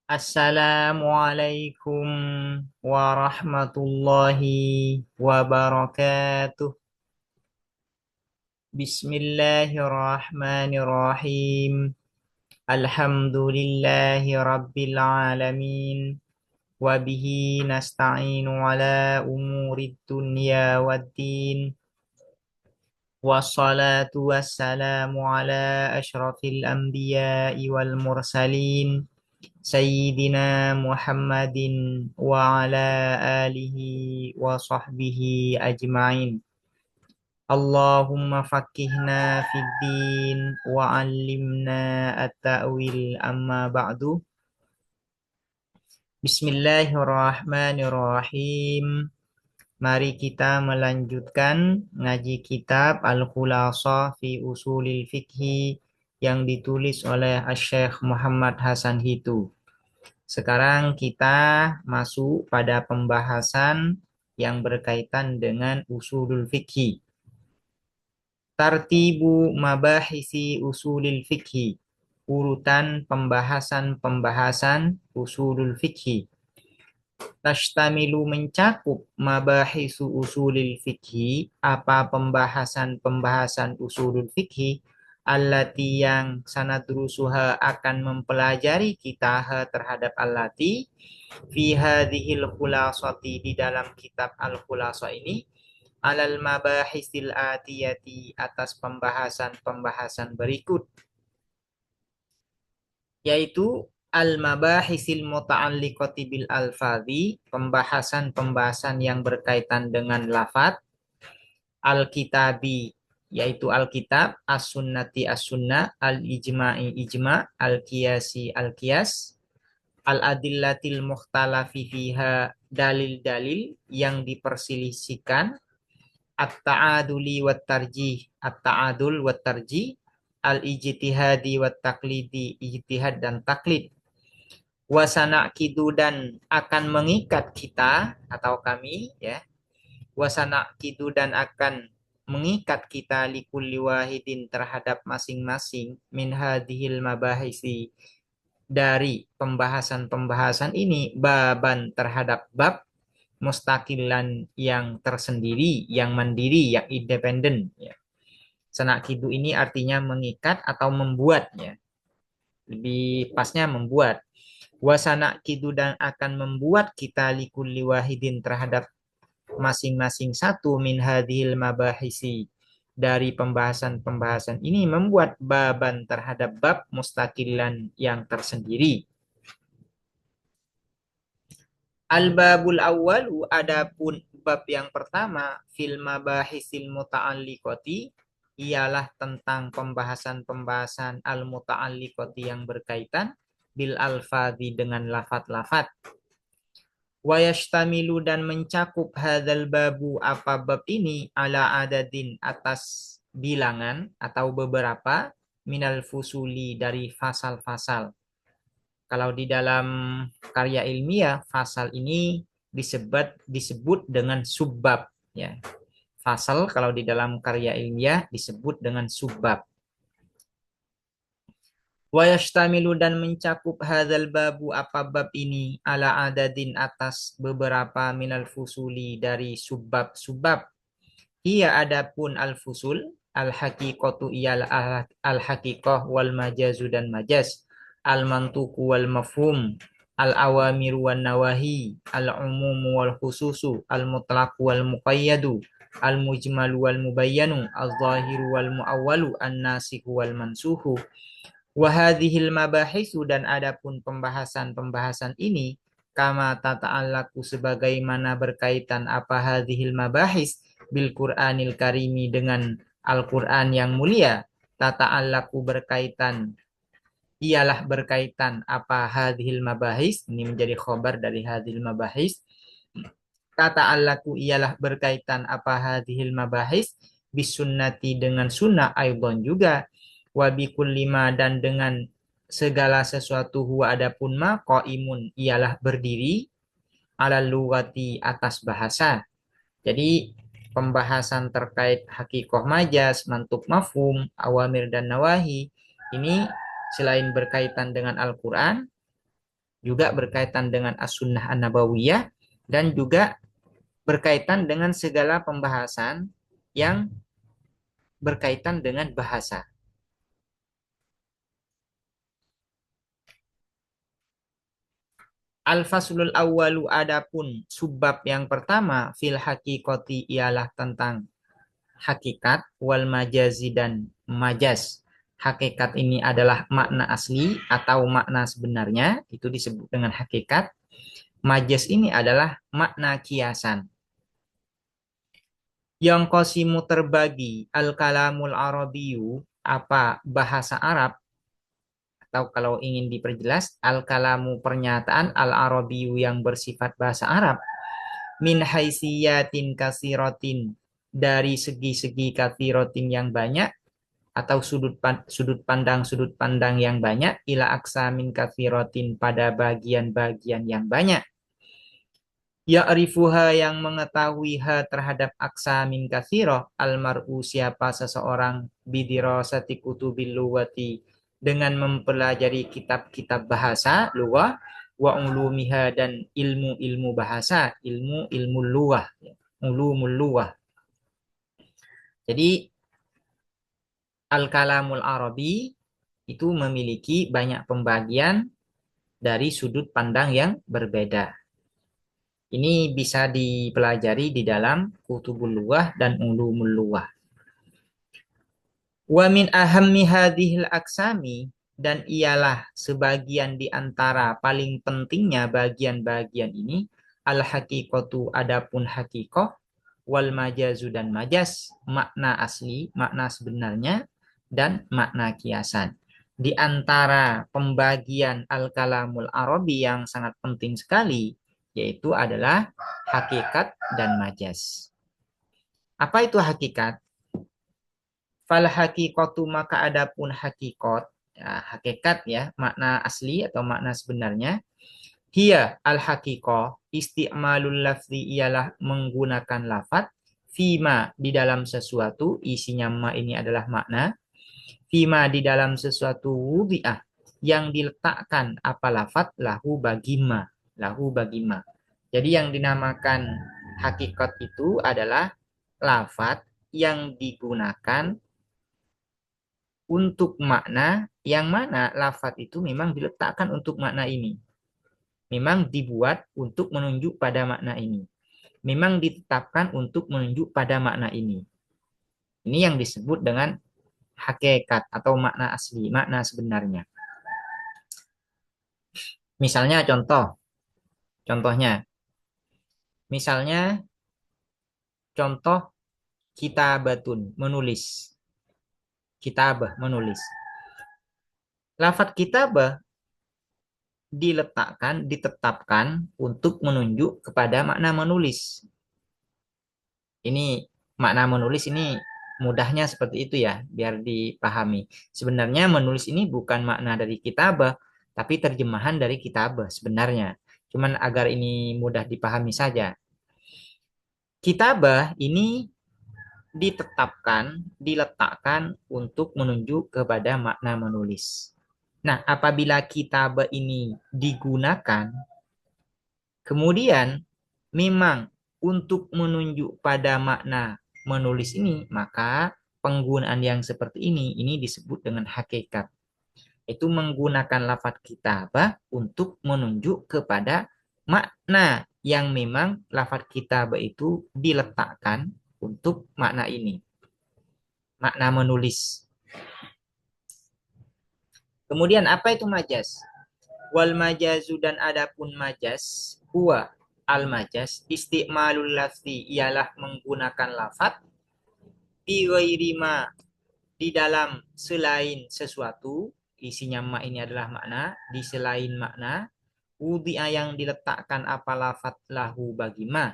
Assalamualaikum warahmatullahi wabarakatuh. Bismillahirrahmanirrahim. Alhamdulillahi rabbil alamin. Wabihi nasta'inu ala umurid dunya waddin. Wassalatu wassalamu ala ashrafil anbiya'i wal mursalin. Sayyidina Muhammadin wa ala alihi wa sahbihi ajma'in. Allahumma fakihna fid din wa 'allimna at-ta'wil amma ba'du. Bismillahirrahmanirrahim. Mari kita melanjutkan ngaji kitab Al-Khulasa fi Usulil Fiqhi yang ditulis oleh Asy-Syaikh Muhammad Hasan Hitu. Sekarang kita masuk pada pembahasan yang berkaitan dengan usulul fikhi. Tartibu mabahisi usulul fikhi. Urutan pembahasan-pembahasan usulul fikhi. Tashtamilu mencakup mabahisu usulul fikhi, apa pembahasan-pembahasan usulul fikhi, allati yang sanadrusuha akan mempelajari kita terhadap allati fi hadhil khulasati di dalam kitab al-khulasa ini alal mabahisil atiyati atas pembahasan-pembahasan berikut, yaitu al-mabahisil muta'alliqati bil alfadhi, pembahasan-pembahasan yang berkaitan dengan lafaz, al-kitabi yaitu Alkitab, as-sunnati as-sunnah, al-ijma'i ijma', al-qiyasi al-qiyas, al-adillatil mukhtalafi fiha dalil-dalil yang diperselisihkan, at-ta'aduli wat tarjih, at-ta'adul wat tarjih, al-ijtihadi wat taklidi, ijtihad dan taklid. Wasana kidu dan akan mengikat kita atau kami ya, wasana kidu dan akan mengikat kita likulli wahidin terhadap masing-masing min hadhil mabahisi dari pembahasan-pembahasan ini baban terhadap bab mustaqilan yang tersendiri, yang mandiri, yang independen ya. Sanakidu ini artinya mengikat atau membuat ya. Lebih pasnya membuat. Wasana kidu dan akan membuat kita likulli wahidin terhadap masing-masing satu min hadhil mabahisi dari pembahasan-pembahasan ini membuat baban terhadap bab mustaqilan yang tersendiri. Al-babul awwalu adapun bab yang pertama fil mabahisil muta'alliqati ialah tentang pembahasan-pembahasan al-muta'alliqati yang berkaitan bil alfadhi dengan lafat-lafat. Wa yashtamilu dan mencakup hadzal babu apa bab ini ala adadin atas bilangan atau beberapa minal fusuli dari fasal-fasal. Kalau di dalam karya ilmiah, fasal ini disebut dengan subbab ya. Fasal kalau di dalam karya ilmiah disebut dengan subbab. Wa yashtamilu dan mencakup hadzal babu apa bab ini ala adadin atas beberapa minal fusuli dari subbab-subbab. Ia adapun al-fusul al-haqiqatu ialah al-haqiqah wal majazu dan majaz, al-mantuku wal mafhum, al-awamiru wan nawahi, al-umumu wal khususu, al-mutlaqu wal muqayyadu, al-mujmalu wal mubayyanu, al-zahiru wal muawwalu, an-nasikhu wal mansuhu. Wa hadhil mabahisu dan adapun pembahasan-pembahasan ini kama tata'allaku sebagaimana berkaitan apa hadhil mabahis bil Qur'anil Karimi dengan Al-Qur'an yang mulia, tata'allaku berkaitan ialah berkaitan apa hadhil mabahis, ini menjadi khobar dari hadhil mabahis, tata'allaku ialah berkaitan apa hadhil mabahis bisunnati dengan sunnah aidon juga, wa bikulli ma dan dengan segala sesuatu huwa adapun ma qaimun ialah berdiri ala lugati atas bahasa. Jadi pembahasan terkait hakikoh majaz, mantuk mafhum, awamir dan nawahi ini selain berkaitan dengan Al-Qur'an juga berkaitan dengan as-sunnah an-nabawiyah, dan juga berkaitan dengan segala pembahasan yang berkaitan dengan bahasa. Al-faslul awwalu adapun subbab yang pertama fil haqiqati ialah tentang hakikat wal majazi dan majaz. Hakikat ini adalah makna asli atau makna sebenarnya, itu disebut dengan hakikat. Majaz ini adalah makna kiasan. Yang qasimu terbagi al-kalamul arabiyu apa bahasa Arab, atau kalau ingin diperjelas al-kalamu pernyataan al-arabiyu yang bersifat bahasa Arab, min haisiyatin kasirotin dari segi-segi kasirotin yang banyak, atau sudut pandang yang banyak, ila aksamin kasirotin pada bagian-bagian yang banyak. Ya'rifuha yang mengetahui ha terhadap aksamin katsiroh almar'u siapa seseorang bidirasati kutubil lughati dengan mempelajari kitab-kitab bahasa lughah wa ulumiha dan ilmu-ilmu bahasa, ilmu-ilmu lughah, ulumul lughah. Jadi al-kalamul arabi itu memiliki banyak pembagian dari sudut pandang yang berbeda. Ini bisa dipelajari di dalam kutubul lughah dan ulumul lughah. Wa min ahammi hadhil aksami, dan ialah sebagian di antara paling pentingnya bagian-bagian ini al haqiqatu adapun haqiqah wal majazu dan majaz, makna asli, makna sebenarnya, dan makna kiasan. Di antara pembagian al-kalamul arabi yang sangat penting sekali, yaitu adalah hakikat dan majaz. Apa itu hakikat? Fal hakikatu maka adapun hakikat, ya, hakikat ya, makna asli atau makna sebenarnya. Hiya al hakikoh isti'malul lafzi ialah menggunakan lafat fima di dalam sesuatu, isinya ma ini adalah makna, fima di dalam sesuatu wudi'ah yang diletakkan apa lafat lahu bagi ma. Jadi yang dinamakan hakikat itu adalah lafat yang digunakan untuk makna yang mana lafat itu memang diletakkan untuk makna ini. Memang dibuat untuk menunjuk pada makna ini. Memang ditetapkan untuk menunjuk pada makna ini. Ini yang disebut dengan hakikat atau makna asli, makna sebenarnya. Misalnya contohnya, misalnya contoh kitabatun, menulis. Kitabah, menulis. Lafat kitabah ditetapkan untuk menunjuk kepada makna menulis. Ini makna menulis ini mudahnya seperti itu ya, biar dipahami. Sebenarnya menulis ini bukan makna dari kitabah, tapi terjemahan dari kitabah sebenarnya. Cuman agar ini mudah dipahami saja. Kitabah ini diletakkan untuk menunjuk kepada makna menulis. Nah, apabila kitabah ini digunakan, kemudian memang untuk menunjuk pada makna menulis ini, maka penggunaan yang seperti ini disebut dengan hakikat. Itu menggunakan lafaz kitabah untuk menunjuk kepada makna yang memang lafaz kitabah itu diletakkan untuk makna ini. Makna menulis. Kemudian apa itu majaz? Wal majazu dan adapun majaz, huwa al majaz isti'malul lafzi ialah menggunakan lafaz fi ghairi ma di dalam selain sesuatu, isinya ma ini adalah makna, di selain makna, wudi'a yang diletakkan apa lafaz lahu bagi ma.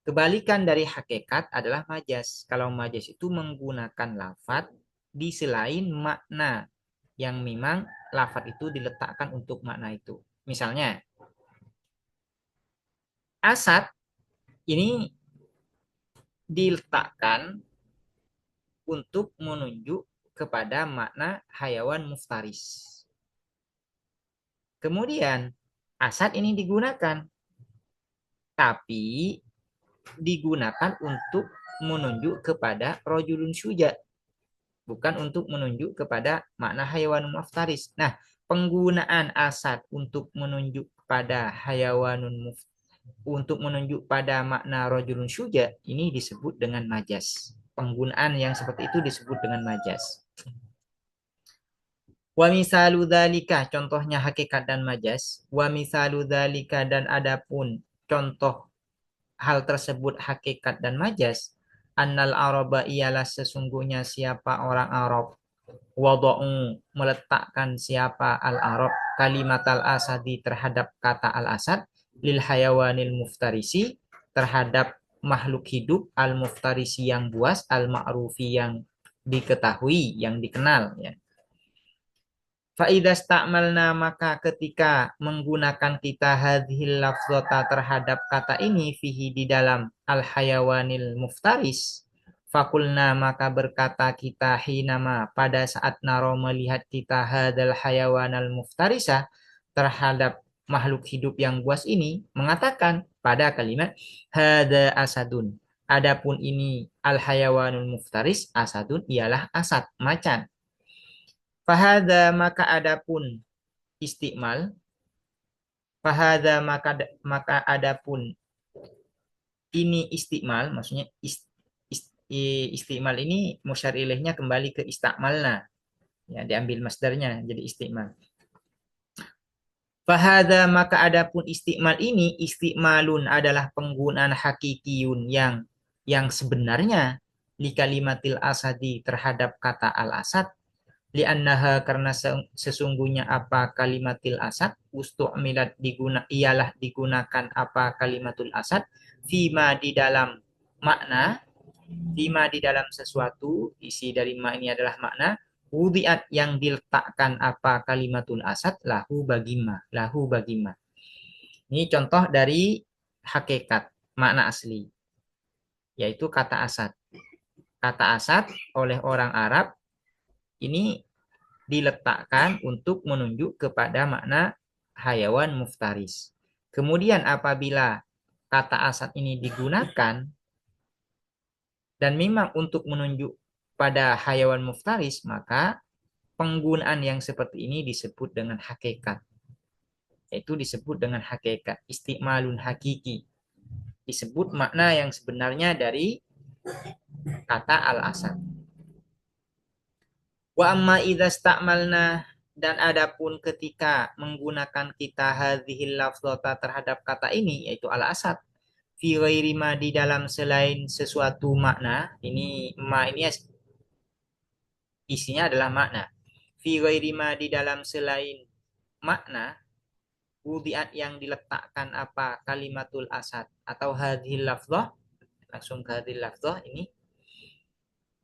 Kebalikan dari hakikat adalah majaz. Kalau majaz itu menggunakan lafaz di selain makna yang memang lafaz itu diletakkan untuk makna itu. Misalnya, asad ini diletakkan untuk menunjuk kepada makna hayawan muftaris. Kemudian asad ini digunakan, tapi digunakan untuk menunjuk kepada rojulun syuja, bukan untuk menunjuk kepada makna hayawanun muftaris. Nah, penggunaan asad untuk menunjuk pada hayawanun untuk menunjuk pada makna rojulun syuja ini disebut dengan majas. Penggunaan yang seperti itu disebut dengan majas. Wa misalu dzalika, contohnya hakikat dan majas. Wa misalu dzalika, dan adapun contoh hal tersebut hakikat dan majas. Annal araba, ialah sesungguhnya siapa orang Arab. Wada'u, meletakkan siapa al-Arab kalimat al-asadi, terhadap kata al-asad, lil hayawanil muftarisi, terhadap makhluk hidup al-muftarisi yang buas, al-ma'rufi yang diketahui, yang dikenal ya. Faidah stakmalna, maka ketika menggunakan kita hadhil lafzota, terhadap kata ini, fihi, di dalam al hayawanil muftaris, fakulna, maka berkata kita, hinama, pada saat naro, melihat kita, hadal hayawanal muftarisa, terhadap makhluk hidup yang buas ini, mengatakan pada kalimat hada asadun, adapun ini al hayawanul muftaris, asadun, ialah asad, macan. Fahada, maka adapun istimal, fahada, maka adapun ini istimal, maksudnya istimal ini musyar ilaihnya kembali ke istakmalna, ya, diambil masdarnya jadi istimal. Fahada, maka adapun istimal ini, istimalun, adalah penggunaan hakikiyun yang sebenarnya, li kalimatil asadi, terhadap kata al asad, li'annaha, karena sesungguhnya apa kalimatil asad, ustu'milat, ialah digunakan apa kalimatul asad, fima, di dalam makna, fima, di dalam sesuatu, isi dari ma ini adalah makna, wudiat, yang diletakkan apa kalimatul asad, lahu bagima. Ini contoh dari hakikat makna asli, yaitu kata asad. Kata asad oleh orang Arab ini diletakkan untuk menunjuk kepada makna hayawan muftaris. Kemudian apabila kata asad ini digunakan dan memang untuk menunjuk pada hayawan muftaris, maka penggunaan yang seperti ini disebut dengan hakikat. Yaitu disebut dengan hakikat, istimalun hakiki. Disebut makna yang sebenarnya dari kata al-asad. Wa amma idza sta'malna, dan adapun ketika menggunakan kita hadhil lafzata, terhadap kata ini, yaitu al-asad, fi ghairi ma, di dalam selain sesuatu makna, ini ma ini isinya adalah makna. Fi ghairi ma, di dalam selain makna, wudiat, yang diletakkan apa kalimatul asad atau hadhil lafzah, langsung ke hadhil lafzah ini.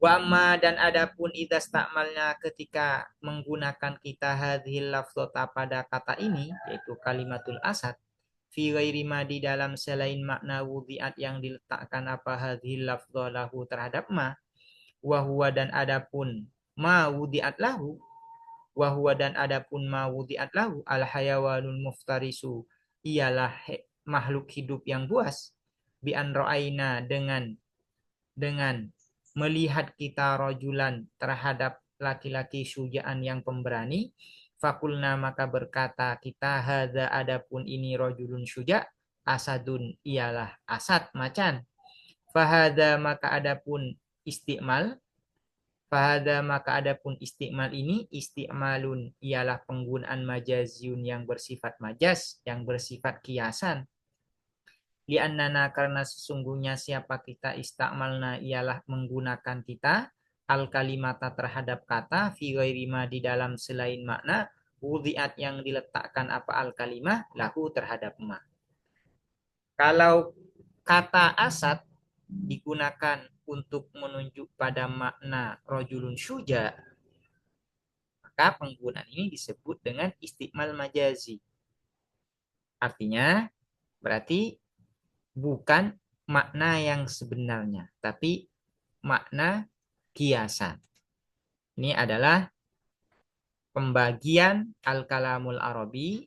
Wa amma, dan adapun idza stakmalna, ketika menggunakan kita hadhil lafzata, pada kata ini, yaitu kalimatul asad, fi ghairi ma, di dalam selain makna wudiat, yang diletakkan apa hadhil lafzah lahu, terhadap ma, wa huwa, dan adapun ma wudiat lahu, wa huwa, dan adapun ma wudiat lahu, al hayawanul muftarisu, ialah makhluk hidup yang buas, bi an ra'aina, dengan melihat kita rojulan, terhadap laki-laki syujaan yang pemberani, fakulna, maka berkata kita, hadza, adapun ini rojulun syuja, asadun, ialah asad, macan. Fahada, maka adapun istimal, fahada, maka adapun istimal ini, istimalun, ialah penggunaan majaziun yang bersifat majas, yang bersifat kiasan. Li'annana, karena sesungguhnya siapa kita, istakmalna, ialah menggunakan kita, al kalimata, terhadap kata, fi ghairi ma, di dalam selain makna, wudiat, yang diletakkan apa al kalimah, lahu, terhadap ma. Kalau kata asad digunakan untuk menunjuk pada makna rojulun syuja, maka penggunaan ini disebut dengan istikmal majazi. Artinya berarti bukan makna yang sebenarnya, tapi makna kiasan. Ini adalah pembagian al-kalamul arabi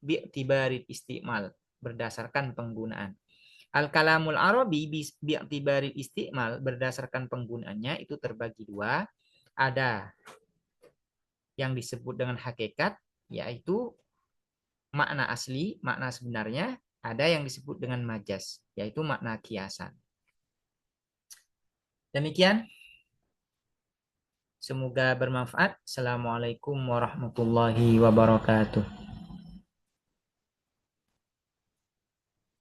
bi'tibaril istimal, berdasarkan penggunaan. Al-kalamul arabi bi'tibaril istimal, berdasarkan penggunaannya itu terbagi dua. Ada yang disebut dengan hakikat, yaitu makna asli, makna sebenarnya. Ada yang disebut dengan majas, yaitu makna kiasan. Demikian, semoga bermanfaat. Assalamualaikum warahmatullahi wabarakatuh.